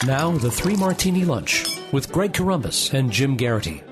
Now, the Three Martini Lunch with Greg Corombos and Jim Geraghty.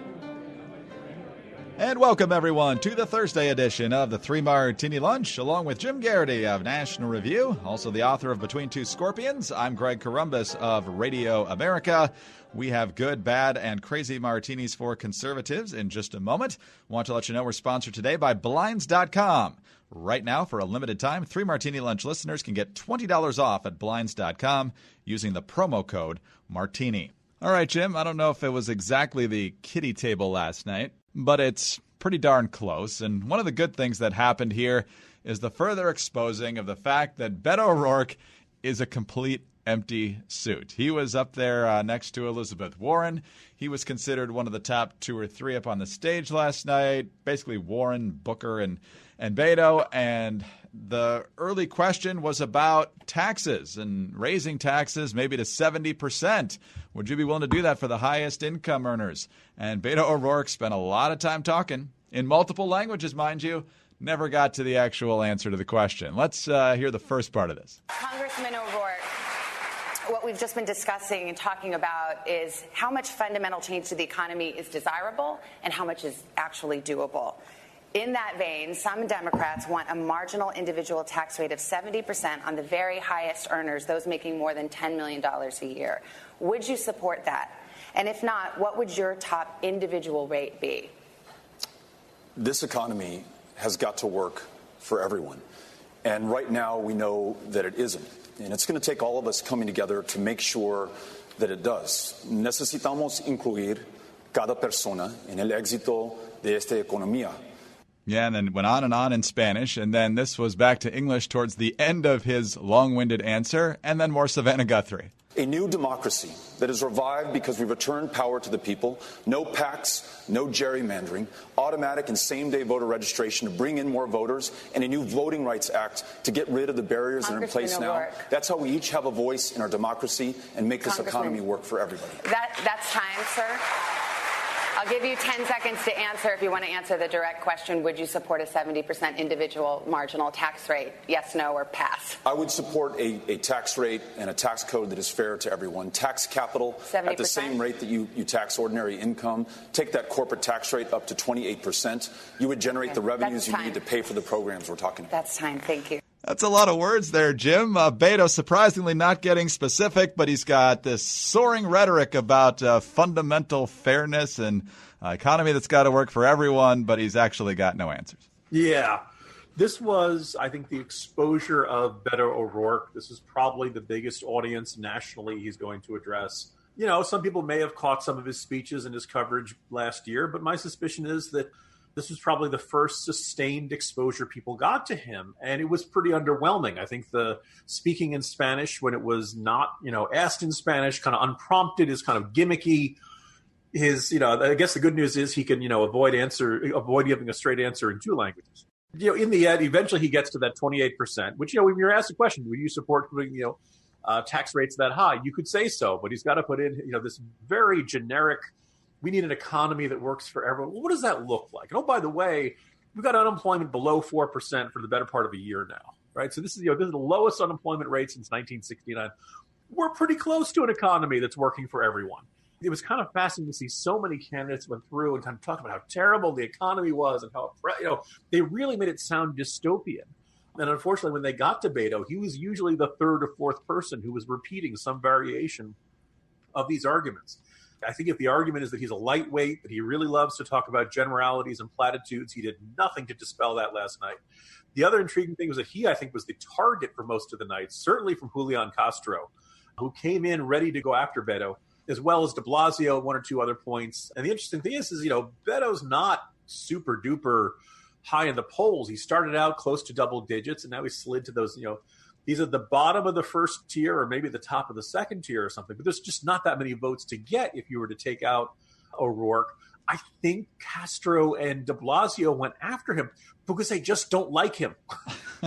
And welcome, everyone, to the Thursday edition of the Three Martini Lunch, along with Jim Geraghty of National Review, also the author of Between Two Scorpions. I'm Greg Corombos of Radio America. We have good, bad, and crazy martinis for conservatives in just a moment. Want to let you know we're sponsored today by Blinds.com. Right now, for a limited time, Three Martini Lunch listeners can get $20 off at Blinds.com using the promo code Martini. All right, Jim, I don't know if it was exactly the kiddie table last night, but it's pretty darn close. And one of the good things that happened here is the further exposing of the fact that Beto O'Rourke is a complete empty suit. He was up there next to Elizabeth Warren. He was considered one of the top 2 or 3 up on the stage last night. Basically Warren, Booker, and Beto. And the early question was about taxes and raising taxes maybe to 70%. Would you be willing to do that for the highest income earners? And Beto O'Rourke spent a lot of time talking in multiple languages, mind you. Never got to the actual answer to the question. Let's hear the first part of this. Congressman O'Rourke, what we've just been discussing and talking about is how much fundamental change to the economy is desirable and how much is actually doable. In that vein, some Democrats want a marginal individual tax rate of 70% on the very highest earners, those making more than $10 million a year. Would you support that? And if not, what would your top individual rate be? This economy has got to work for everyone. And right now we know that it isn't. And it's going to take all of us coming together to make sure that it does. Necesitamos incluir cada persona en el éxito de esta economía. Yeah, and then went on in Spanish, and then this was back to English towards the end of his long-winded answer, and then more Savannah Guthrie. A new democracy that is revived because we returned power to the people, no PACs, no gerrymandering, automatic and same-day voter registration to bring in more voters, and a new Voting Rights Act to get rid of the barriers that are in place now. That's how we each have a voice in our democracy and make this economy work for everybody. That's time, sir. I'll give you 10 seconds to answer. If you want to answer the direct question, would you support a 70% individual marginal tax rate? Yes, no, or pass? I would support a tax rate and a tax code that is fair to everyone. Tax capital 70%? At the same rate that you tax ordinary income. Take that corporate tax rate up to 28%. You would generate the revenues you need to pay for the programs we're talking about. That's time. Thank you. That's a lot of words there, Jim. Beto surprisingly not getting specific, but he's got this soaring rhetoric about fundamental fairness and economy that's got to work for everyone, but he's actually got no answers. Yeah. This was, I think, the exposure of Beto O'Rourke. This is probably the biggest audience nationally he's going to address. You know, some people may have caught some of his speeches and his coverage last year, but my suspicion is that this was probably the first sustained exposure people got to him, and it was pretty underwhelming. I think the speaking in Spanish when it was not, asked in Spanish, kind of unprompted, is kind of gimmicky. I guess the good news is he can, avoid giving a straight answer in 2 languages. In the end, eventually he gets to that 28%, which, when you're asked the question, would you support putting, tax rates that high? You could say so, but he's got to put in, this very generic, we need an economy that works for everyone. Well, what does that look like? And by the way, we've got unemployment below 4% for the better part of a year now, right? So this is the lowest unemployment rate since 1969. We're pretty close to an economy that's working for everyone. It was kind of fascinating to see so many candidates went through and kind of talked about how terrible the economy was and how, they really made it sound dystopian. And unfortunately, when they got to Beto, he was usually the 3rd or 4th person who was repeating some variation of these arguments. I think if the argument is that he's a lightweight, that he really loves to talk about generalities and platitudes, he did nothing to dispel that last night. The other intriguing thing was that he, I think, was the target for most of the night, certainly from Julian Castro, who came in ready to go after Beto, as well as de Blasio at 1 or 2 other points. And the interesting thing is Beto's not super duper high in the polls. He started out close to double digits, and now he slid to those, these are the bottom of the first tier or maybe the top of the second tier or something. But there's just not that many votes to get if you were to take out O'Rourke. I think Castro and de Blasio went after him because they just don't like him.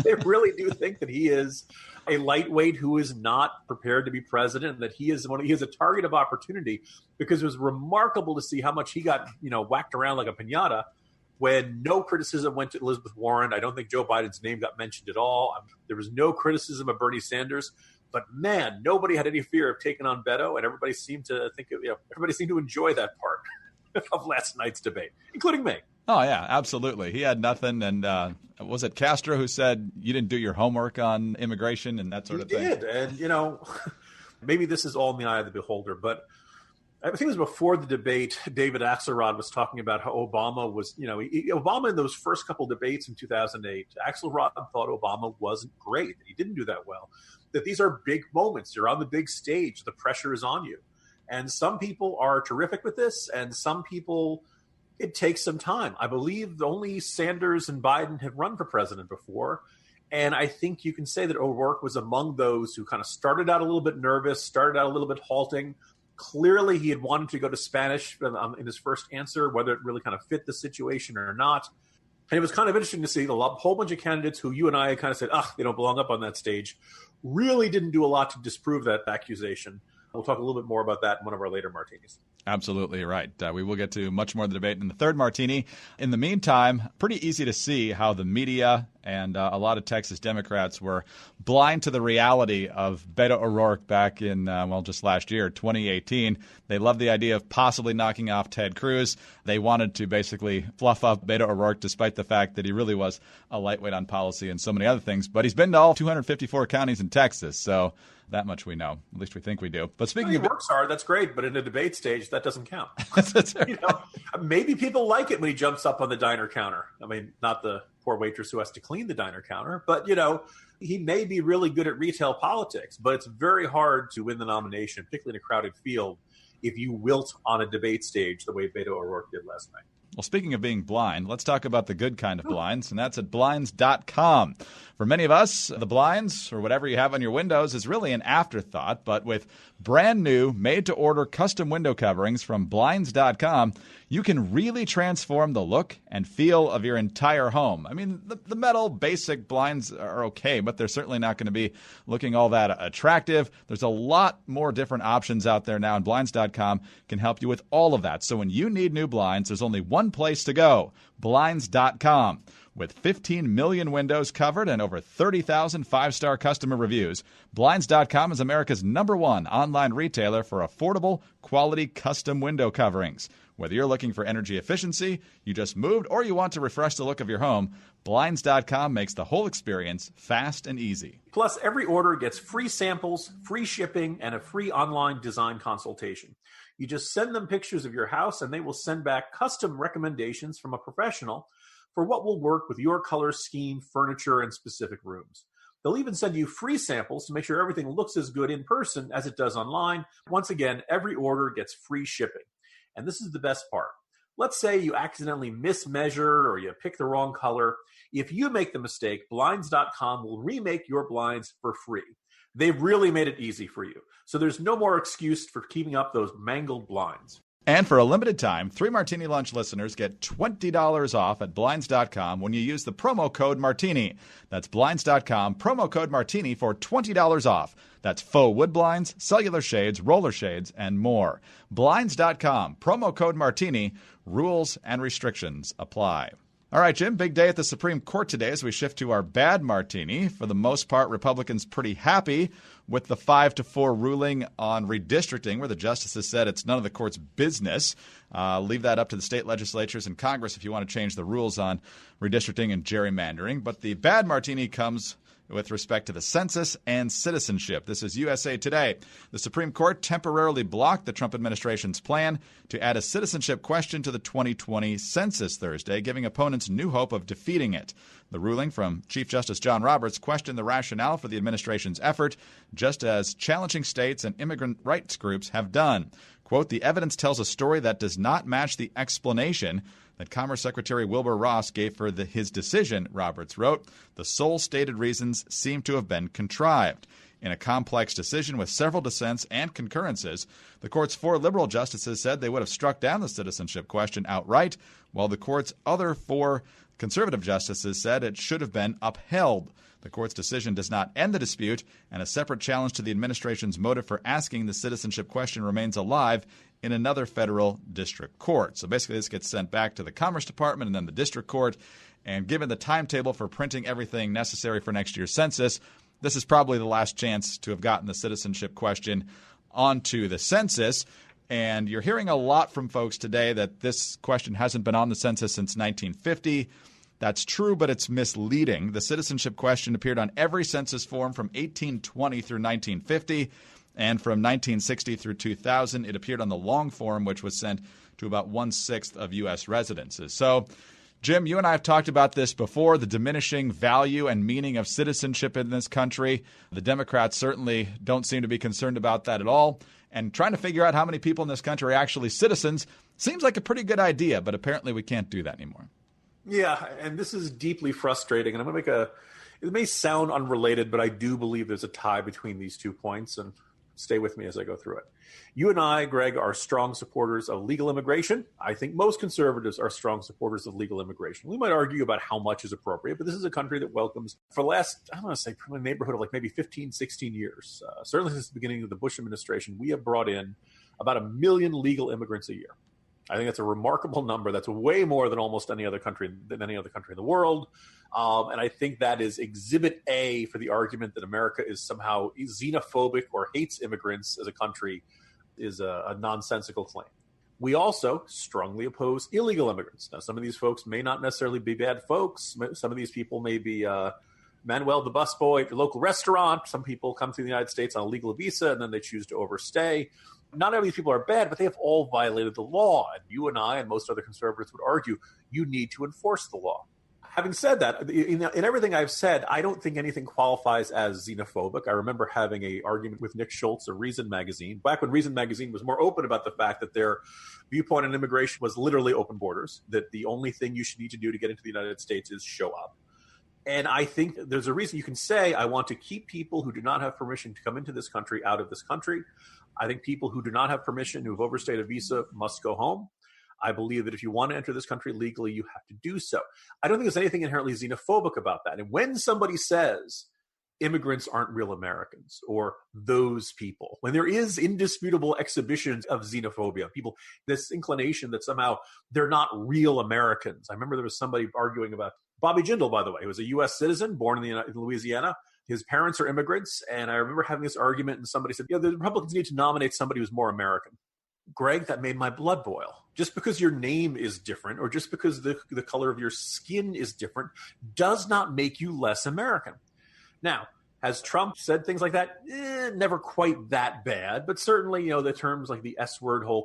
They really do think that he is a lightweight who is not prepared to be president, and that he is a target of opportunity, because it was remarkable to see how much he got, whacked around like a piñata when no criticism went to Elizabeth Warren. I don't think Joe Biden's name got mentioned at all. There was no criticism of Bernie Sanders. But man, nobody had any fear of taking on Beto, and everybody seemed to enjoy that part of last night's debate, including me. Oh, yeah, absolutely. He had nothing. And was it Castro who said you didn't do your homework on immigration and that sort of thing? He did. And, maybe this is all in the eye of the beholder, but I think it was before the debate, David Axelrod was talking about how Obama was, Obama in those first couple debates in 2008, Axelrod thought Obama wasn't great. He didn't do that well. That these are big moments. You're on the big stage. The pressure is on you. And some people are terrific with this, and some people, it takes some time. I believe only Sanders and Biden had run for president before. And I think you can say that O'Rourke was among those who kind of started out a little bit nervous, started out a little bit halting. Clearly, he had wanted to go to Spanish in his first answer, whether it really kind of fit the situation or not. And it was kind of interesting to see a whole bunch of candidates who you and I kind of said, they don't belong up on that stage, really didn't do a lot to disprove that accusation. We'll talk a little bit more about that in one of our later martinis. Absolutely right. We will get to much more of the debate in the third martini. In the meantime, pretty easy to see how the media and a lot of Texas Democrats were blind to the reality of Beto O'Rourke back in, just last year, 2018. They loved the idea of possibly knocking off Ted Cruz. They wanted to basically fluff up Beto O'Rourke, despite the fact that he really was a lightweight on policy and so many other things. But he's been to all 254 counties in Texas, so that much we know. At least we think we do. But speaking of works hard, that's great. But in a debate stage, that doesn't count. Maybe people like it when he jumps up on the diner counter. I mean, not the poor waitress who has to clean the diner counter, but he may be really good at retail politics. But it's very hard to win the nomination, particularly in a crowded field, if you wilt on a debate stage the way Beto O'Rourke did last night. Well, speaking of being blind, let's talk about the good kind of blinds, and that's at blinds.com. For many of us, the blinds, or whatever you have on your windows, is really an afterthought, but with brand new, made-to-order custom window coverings from blinds.com, you can really transform the look and feel of your entire home. I mean, the metal basic blinds are okay, but they're certainly not going to be looking all that attractive. There's a lot more different options out there now, and blinds.com can help you with all of that. So when you need new blinds, there's only one place to go, blinds.com. With 15 million windows covered and over 30,000 five-star customer reviews, Blinds.com is America's #1 online retailer for affordable, quality custom window coverings. Whether you're looking for energy efficiency, you just moved, or you want to refresh the look of your home, Blinds.com makes the whole experience fast and easy. Plus, every order gets free samples, free shipping, and a free online design consultation. You just send them pictures of your house, and they will send back custom recommendations from a professional for what will work with your color scheme, furniture, and specific rooms. They'll even send you free samples to make sure everything looks as good in person as it does online. Once again, every order gets free shipping. And this is the best part. Let's say you accidentally mismeasure or you pick the wrong color. If you make the mistake, Blinds.com will remake your blinds for free. They've really made it easy for you. So there's no more excuse for keeping up those mangled blinds. And for a limited time, 3 Martini Lunch listeners get $20 off at Blinds.com when you use the promo code Martini. That's Blinds.com, promo code Martini for $20 off. That's faux wood blinds, cellular shades, roller shades, and more. Blinds.com, promo code Martini. Rules and restrictions apply. All right, Jim, big day at the Supreme Court today as we shift to our bad martini. For the most part, Republicans pretty happy with the 5-4 ruling on redistricting, where the justices said it's none of the court's business. Leave that up to the state legislatures and Congress if you want to change the rules on redistricting and gerrymandering. But the bad martini comes with respect to the census and citizenship. This is USA Today. The Supreme Court temporarily blocked the Trump administration's plan to add a citizenship question to the 2020 census Thursday, giving opponents new hope of defeating it. The ruling from Chief Justice John Roberts questioned the rationale for the administration's effort, just as challenging states and immigrant rights groups have done. Quote, the evidence tells a story that does not match the explanation that Commerce Secretary Wilbur Ross gave for his decision, Roberts wrote. The sole stated reasons seem to have been contrived. In a complex decision with several dissents and concurrences, the court's 4 liberal justices said they would have struck down the citizenship question outright, while the court's other 4 conservative justices said it should have been upheld. The court's decision does not end the dispute, and a separate challenge to the administration's motive for asking the citizenship question remains alive in another federal district court. So basically this gets sent back to the Commerce Department and then the district court. And given the timetable for printing everything necessary for next year's census, this is probably the last chance to have gotten the citizenship question onto the census. And you're hearing a lot from folks today that this question hasn't been on the census since 1950. That's true, but it's misleading. The citizenship question appeared on every census form from 1820 through 1950, and from 1960 through 2000, it appeared on the long form, which was sent to about 1/6 of U.S. residences. So, Jim, you and I have talked about this before, the diminishing value and meaning of citizenship in this country. The Democrats certainly don't seem to be concerned about that at all. And trying to figure out how many people in this country are actually citizens seems like a pretty good idea, but apparently we can't do that anymore. Yeah, and this is deeply frustrating. And I'm going to it may sound unrelated, but I do believe there's a tie between these 2 points. And stay with me as I go through it. You and I, Greg, are strong supporters of legal immigration. I think most conservatives are strong supporters of legal immigration. We might argue about how much is appropriate, but this is a country that welcomes, for the last, I want to say, probably a neighborhood of like maybe 15, 16 years, certainly since the beginning of the Bush administration, we have brought in about 1 million legal immigrants a year. I think that's a remarkable number. That's way more than almost any other country in the world. And I think that is exhibit A for the argument that America is somehow xenophobic or hates immigrants as a country is a nonsensical claim. We also strongly oppose illegal immigrants. Now, some of these folks may not necessarily be bad folks. Some of these people may be Manuel the busboy at your local restaurant. Some people come to the United States on a legal visa and then they choose to overstay. Not all these people are bad, but they have all violated the law. And you and I and most other conservatives would argue you need to enforce the law. Having said that, in everything I've said, I don't think anything qualifies as xenophobic. I remember having an argument with Nick Schultz of Reason Magazine, back when Reason Magazine was more open about the fact that their viewpoint on immigration was literally open borders, that the only thing you should need to do to get into the United States is show up. And I think there's a reason you can say, I want to keep people who do not have permission to come into this country out of this country. I think people who do not have permission, who have overstayed a visa, must go home. I believe that if you want to enter this country legally, you have to do so. I don't think there's anything inherently xenophobic about that. And when somebody says immigrants aren't real Americans or those people, when there is indisputable exhibitions of xenophobia, people, this inclination that somehow they're not real Americans. I remember there was somebody arguing about Bobby Jindal, by the way, who was a U.S. citizen born in Louisiana. His parents are immigrants. And I remember having this argument and somebody said, the Republicans need to nominate somebody who's more American. Greg, that made my blood boil. Just because your name is different or just because the color of your skin is different does not make you less American. Now, has Trump said things like that? Never quite that bad, but certainly, the terms like the S-word whole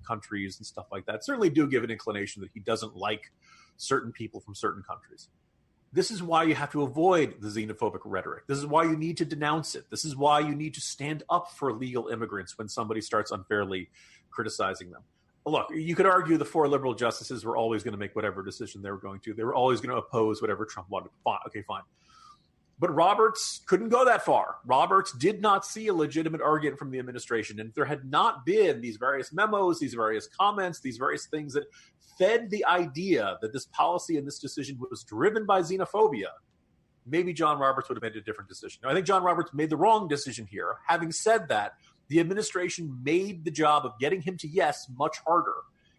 countries and stuff like that certainly do give an inclination that he doesn't like certain people from certain countries. This is why you have to avoid the xenophobic rhetoric. This is why you need to denounce it. This is why you need to stand up for legal immigrants when somebody starts unfairly criticizing them. Look, you could argue the 4 liberal justices were always going to make whatever decision they were going to. They were always going to oppose whatever Trump wanted. Fine. Okay, fine. But Roberts couldn't go that far. Roberts did not see a legitimate argument from the administration. And if there had not been these various memos, these various comments, these various things that fed the idea that this policy and this decision was driven by xenophobia, maybe John Roberts would have made a different decision. Now, I think John Roberts made the wrong decision here. Having said that, the administration made the job of getting him to yes much harder.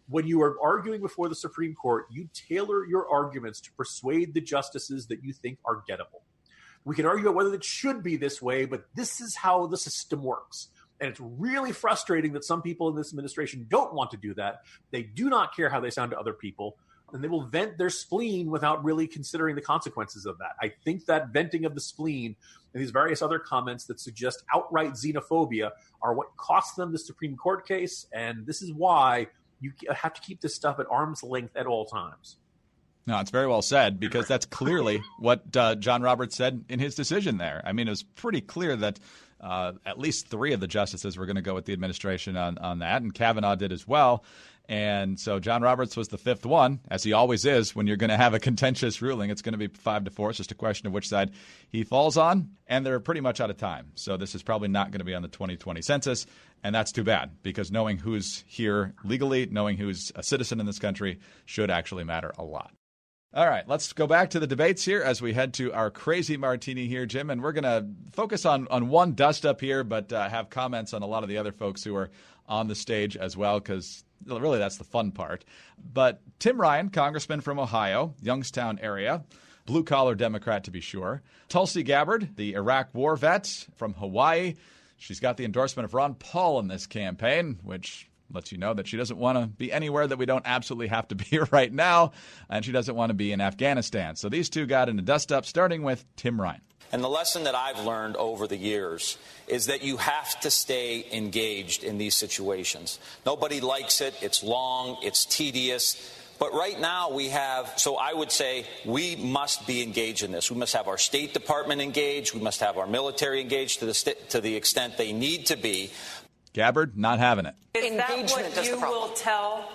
When you are arguing before the Supreme Court, you tailor your arguments to persuade the justices that you think are gettable. We can argue about whether it should be this way, but this is how the system works. And it's really frustrating that some people in this administration don't want to do that. They do not care how they sound to other people, and they will vent their spleen without really considering the consequences of that. I think that venting of the spleen and these various other comments that suggest outright xenophobia are what cost them the Supreme Court case, and this is why you have to keep this stuff at arm's length at all times. No, it's very well said, because that's clearly what John Roberts said in his decision there. I mean, it was pretty clear that at least 3 of the justices were going to go with the administration on that, and Kavanaugh did as well. And so John Roberts was the 5th one, as he always is when you're going to have a contentious ruling. It's going to be 5-4. It's just a question of which side he falls on, and they're pretty much out of time. So this is probably not going to be on the 2020 census, and that's too bad, because knowing who's here legally, knowing who's a citizen in this country should actually matter a lot. All right, let's go back to the debates here as we head to our crazy martini here, Jim. And we're going to focus on one dust-up here, but have comments on a lot of the other folks who are on the stage as well, because really that's the fun part. But Tim Ryan, congressman from Ohio, Youngstown area, blue-collar Democrat to be sure. Tulsi Gabbard, the Iraq War vet from Hawaii. She's got the endorsement of Ron Paul in this campaign, which lets you know that she doesn't want to be anywhere that we don't absolutely have to be right now, and she doesn't want to be in Afghanistan. So these two got in a dust-up, starting with Tim Ryan. And the lesson that I've learned over the years is that you have to stay engaged in these situations. Nobody likes it. It's long. It's tedious. But right now so I would say we must be engaged in this. We must have our State Department engaged. We must have our military engaged to the extent they need to be. Gabbard, not having it. Is that what you will tell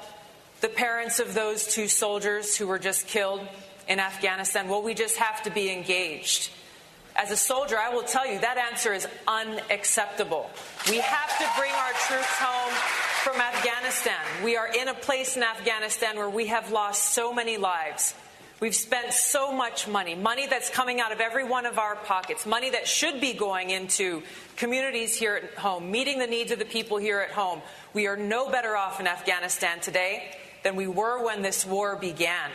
the parents of those two soldiers who were just killed in Afghanistan? Well, we just have to be engaged. As a soldier, I will tell you that answer is unacceptable. We have to bring our troops home from Afghanistan. We are in a place in Afghanistan where we have lost so many lives. We've spent so much money that's coming out of every one of our pockets, money that should be going into communities here at home, meeting the needs of the people here at home. We are no better off in Afghanistan today than we were when this war began.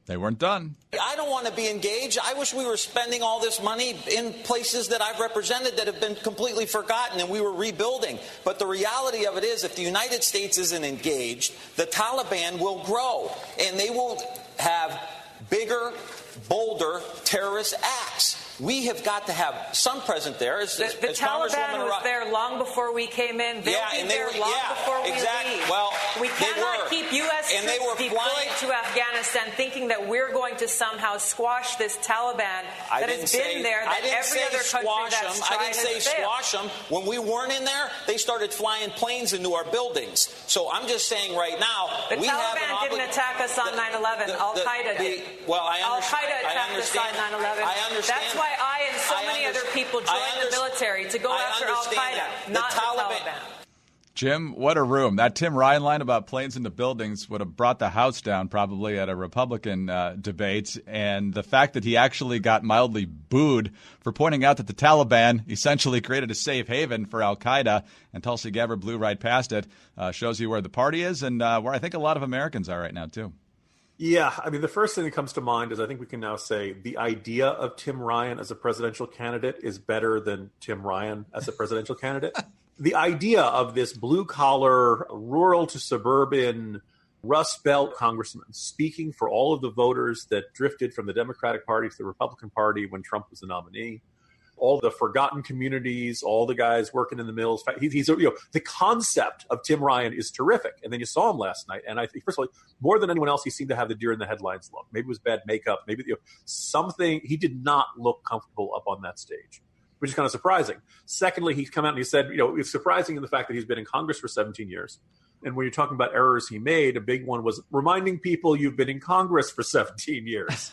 They weren't done. I don't want to be engaged. I wish we were spending all this money in places that I've represented that have been completely forgotten and we were rebuilding. But the reality of it is, if the United States isn't engaged, the Taliban will grow and they will have bigger, bolder terrorist acts. We have got to have some presence there. The Taliban was there long before we came in. They'll be there long before we leave. Well, we cannot keep U.S. troops deployed to Afghanistan thinking that we're going to somehow squash this Taliban that has been there, that every other country that's tried I didn't say squash them. When we weren't in there, they started flying planes into our buildings. So I'm just saying right now, the Taliban didn't attack us on 9/11. Al-Qaeda did. Well, I understand. Al-Qaeda attacked us on 9/11. I understand. That's why I and so many other people joined the military to go after Al-Qaeda, not the Taliban. Jim, what a room. That Tim Ryan line about planes into buildings would have brought the House down probably at a Republican debate. And the fact that he actually got mildly booed for pointing out that the Taliban essentially created a safe haven for al-Qaeda, and Tulsi Gabbard blew right past it, shows you where the party is and where I think a lot of Americans are right now, too. Yeah, I mean, the first thing that comes to mind is I think we can now say the idea of Tim Ryan as a presidential candidate is better than Tim Ryan as a presidential candidate. The idea of this blue-collar, rural to suburban, Rust Belt congressman speaking for all of the voters that drifted from the Democratic Party to the Republican Party when Trump was the nominee, all the forgotten communities, all the guys working in the mills. He's the concept of Tim Ryan is terrific. And then you saw him last night. And I think, first of all, more than anyone else, he seemed to have the deer in the headlights look. Maybe it was bad makeup. Maybe something. He did not look comfortable up on that stage, which is kind of surprising. Secondly, he's come out and he said, it's surprising in the fact that he's been in Congress for 17 years. And when you're talking about errors he made, a big one was reminding people you've been in Congress for 17 years.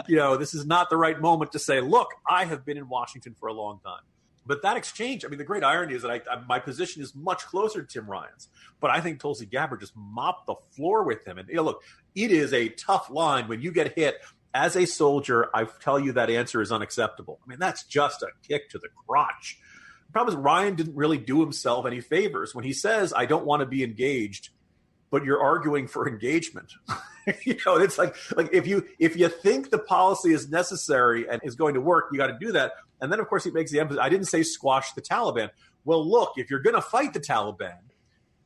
This is not the right moment to say, look, I have been in Washington for a long time. But that exchange, the great irony is that my position is much closer to Tim Ryan's. But I think Tulsi Gabbard just mopped the floor with him. And look, it is a tough line when you get hit. As a soldier, I tell you that answer is unacceptable. That's just a kick to the crotch. The problem is Ryan didn't really do himself any favors when he says, I don't want to be engaged, but you're arguing for engagement. It's like if you think the policy is necessary and is going to work, you got to do that. And then, of course, he makes the emphasis. I didn't say squash the Taliban. Well, look, if you're going to fight the Taliban,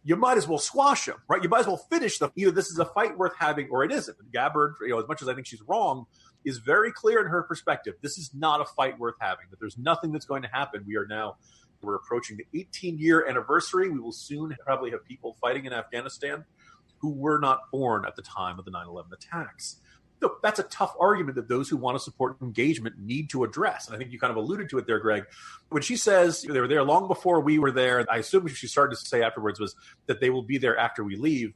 you might as well squash them, right? You might as well finish them. Either this is a fight worth having or it isn't. And Gabbard, as much as I think she's wrong, is very clear in her perspective. This is not a fight worth having, that there's nothing that's going to happen. We're approaching the 18-year anniversary. We will soon probably have people fighting in Afghanistan who were not born at the time of the 9/11 attacks. Look, that's a tough argument that those who want to support engagement need to address. And I think you kind of alluded to it there, Greg. When she says they were there long before we were there, I assume what she started to say afterwards was that they will be there after we leave.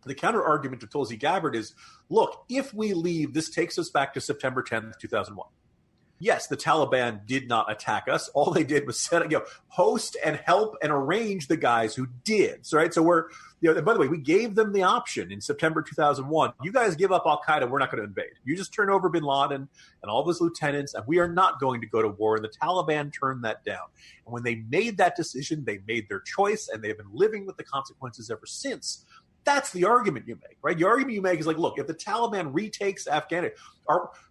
The counter argument to Tulsi Gabbard is, look, if we leave, this takes us back to September 10th, 2001. Yes, the Taliban did not attack us. All they did was host and help and arrange the guys who did. So, right. So we're, and by the way, we gave them the option in September 2001. You guys give up al-Qaeda. We're not going to invade. You just turn over bin Laden and all of his lieutenants, and we are not going to go to war. And the Taliban turned that down. And when they made that decision, they made their choice, and they've been living with the consequences ever since. That's the argument you make, right? The argument you make is like, look, if the Taliban retakes Afghanistan,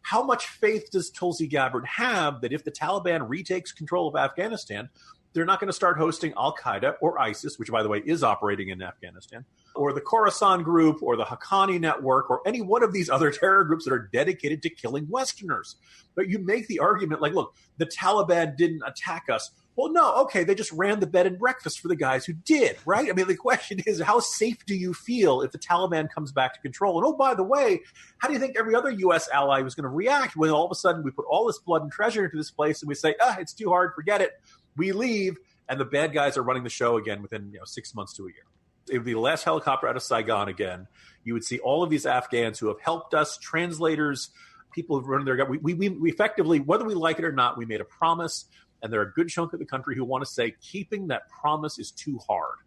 how much faith does Tulsi Gabbard have that if the Taliban retakes control of Afghanistan, they're not going to start hosting Al-Qaeda or ISIS, which, by the way, is operating in Afghanistan, or the Khorasan Group or the Haqqani Network or any one of these other terror groups that are dedicated to killing Westerners. But you make the argument like, look, the Taliban didn't attack us. Well, no, okay, they just ran the bed and breakfast for the guys who did, right? I mean, the question is, how safe do you feel if the Taliban comes back to control? And oh, by the way, how do you think every other U.S. ally was going to react when all of a sudden we put all this blood and treasure into this place and we say, it's too hard, forget it. We leave, and the bad guys are running the show again within 6 months to a year. It would be the last helicopter out of Saigon again. You would see all of these Afghans who have helped us, translators, people who've run their – we effectively, whether we like it or not, we made a promise, and there are a good chunk of the country who want to say keeping that promise is too hard.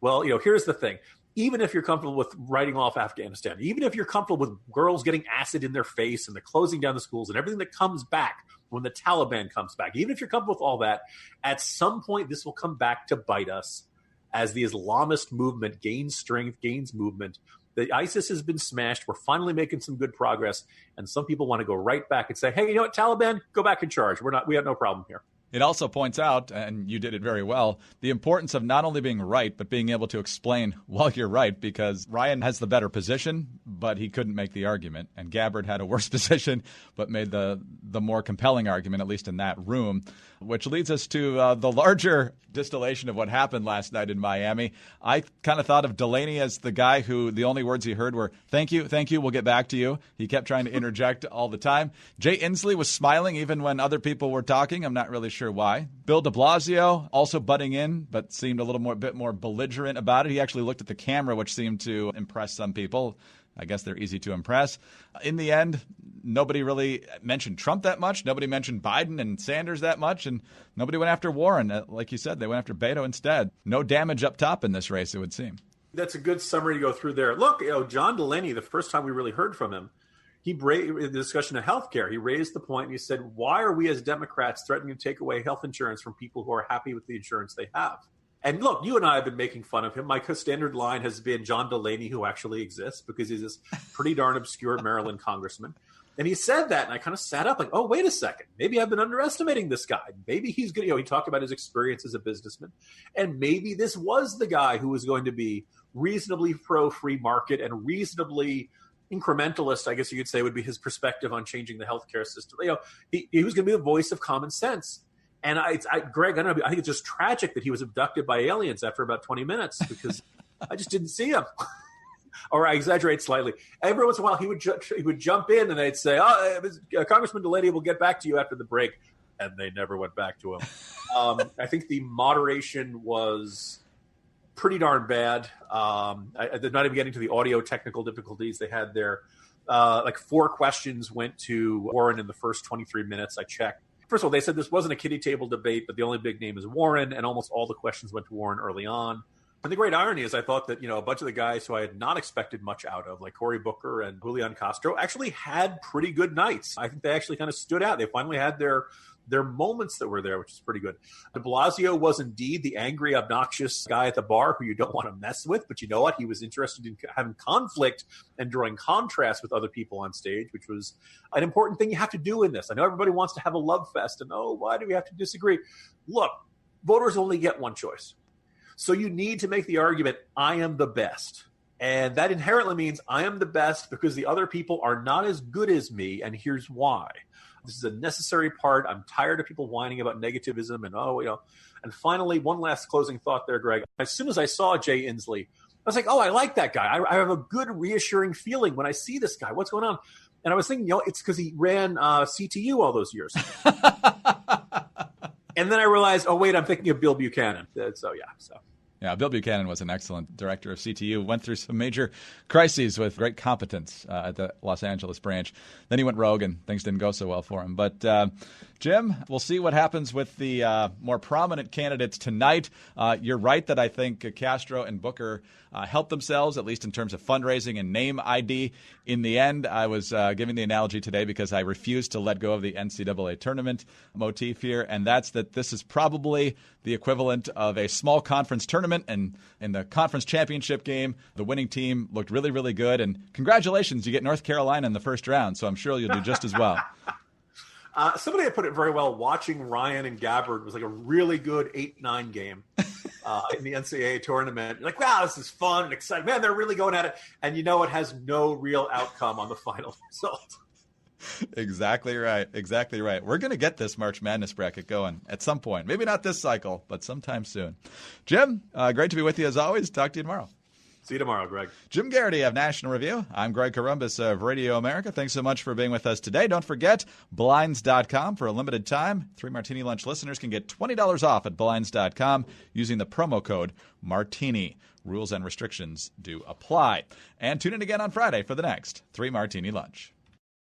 Well, here's the thing. Even if you're comfortable with writing off Afghanistan, even if you're comfortable with girls getting acid in their face and the closing down the schools and everything that comes back when the Taliban comes back, even if you're comfortable with all that, at some point this will come back to bite us as the Islamist movement gains strength, gains movement. The ISIS has been smashed. We're finally making some good progress. And some people want to go right back and say, hey, you know what, Taliban, go back in charge. We have no problem here. It also points out, and you did it very well, the importance of not only being right, but being able to explain while you're right, because Ryan has the better position, but he couldn't make the argument. And Gabbard had a worse position, but made the more compelling argument, at least in that room, which leads us to the larger distillation of what happened last night in Miami. I kind of thought of Delaney as the guy who the only words he heard were, thank you, we'll get back to you. He kept trying to interject all the time. Jay Inslee was smiling even when other people were talking. I'm not really sure why. Bill de Blasio also butting in, but seemed a bit more belligerent about it. He actually looked at the camera, which seemed to impress some people. I guess they're easy to impress. In the end, nobody really mentioned Trump that much. Nobody mentioned Biden and Sanders that much. And nobody went after Warren. Like you said, they went after Beto instead. No damage up top in this race, it would seem. That's a good summary to go through there. Look, John Delaney, the first time we really heard from him, in the discussion of health care, he raised the point and he said, why are we as Democrats threatening to take away health insurance from people who are happy with the insurance they have? And look, you and I have been making fun of him. My standard line has been John Delaney, who actually exists, because he's this pretty darn obscure Maryland congressman. And he said that, and I kind of sat up like, oh, wait a second. Maybe I've been underestimating this guy. Maybe he's going to, he talked about his experience as a businessman. And maybe this was the guy who was going to be reasonably pro-free market and reasonably incrementalist, I guess you could say, would be his perspective on changing the healthcare system. He was going to be the voice of common sense. And Greg, I don't know, I think it's just tragic that he was abducted by aliens after about 20 minutes because I just didn't see him. Or I exaggerate slightly. Every once in a while, he would jump in and they'd say, Congressman Delaney will get back to you after the break. And they never went back to him. I think the moderation was pretty darn bad. They're not even getting to the audio technical difficulties they had there. Like 4 questions went to Warren in the first 23 minutes. I checked. First of all, they said this wasn't a kiddie table debate, but the only big name is Warren, and almost all the questions went to Warren early on. And the great irony is I thought that, a bunch of the guys who I had not expected much out of, like Cory Booker and Julian Castro, actually had pretty good nights. I think they actually kind of stood out. They finally had their moments that were there, which is pretty good. De Blasio was indeed the angry, obnoxious guy at the bar who you don't want to mess with, but you know what? He was interested in having conflict and drawing contrast with other people on stage, which was an important thing you have to do in this. I know everybody wants to have a love fest and, why do we have to disagree? Look, voters only get one choice. So you need to make the argument, I am the best. And that inherently means I am the best because the other people are not as good as me, and here's why. This is a necessary part. I'm tired of people whining about negativism and, And finally, one last closing thought there, Greg. As soon as I saw Jay Inslee, I was like, I like that guy. I have a good, reassuring feeling when I see this guy. What's going on? And I was thinking, it's because he ran CTU all those years. And then I realized, wait, I'm thinking of Bill Buchanan. Yeah, Bill Buchanan was an excellent director of CTU, went through some major crises with great competence at the Los Angeles branch. Then he went rogue and things didn't go so well for him. But Jim, we'll see what happens with the more prominent candidates tonight. You're right that I think Castro and Booker helped themselves, at least in terms of fundraising and name ID. In the end, I was giving the analogy today because I refused to let go of the NCAA tournament motif here, and that's that this is probably the equivalent of a small conference tournament tournament and in the conference championship game, the winning team looked really, really good. And congratulations, you get North Carolina in the first round, so I'm sure you'll do just as well. Somebody had put it very well. Watching Ryan and Gabbard was like a really good 8-9 game in the NCAA tournament. You're like, wow, this is fun and exciting. Man, they're really going at it. And you know it has no real outcome on the final result. Exactly right. Exactly right. We're going to get this March Madness bracket going at some point. Maybe not this cycle, but sometime soon. Jim, great to be with you as always. Talk to you tomorrow. See you tomorrow, Greg. Jim Geraghty of National Review. I'm Greg Corombos of Radio America. Thanks so much for being with us today. Don't forget, Blinds.com for a limited time. 3 Martini Lunch listeners can get $20 off at Blinds.com using the promo code Martini. Rules and restrictions do apply. And tune in again on Friday for the next 3 Martini Lunch.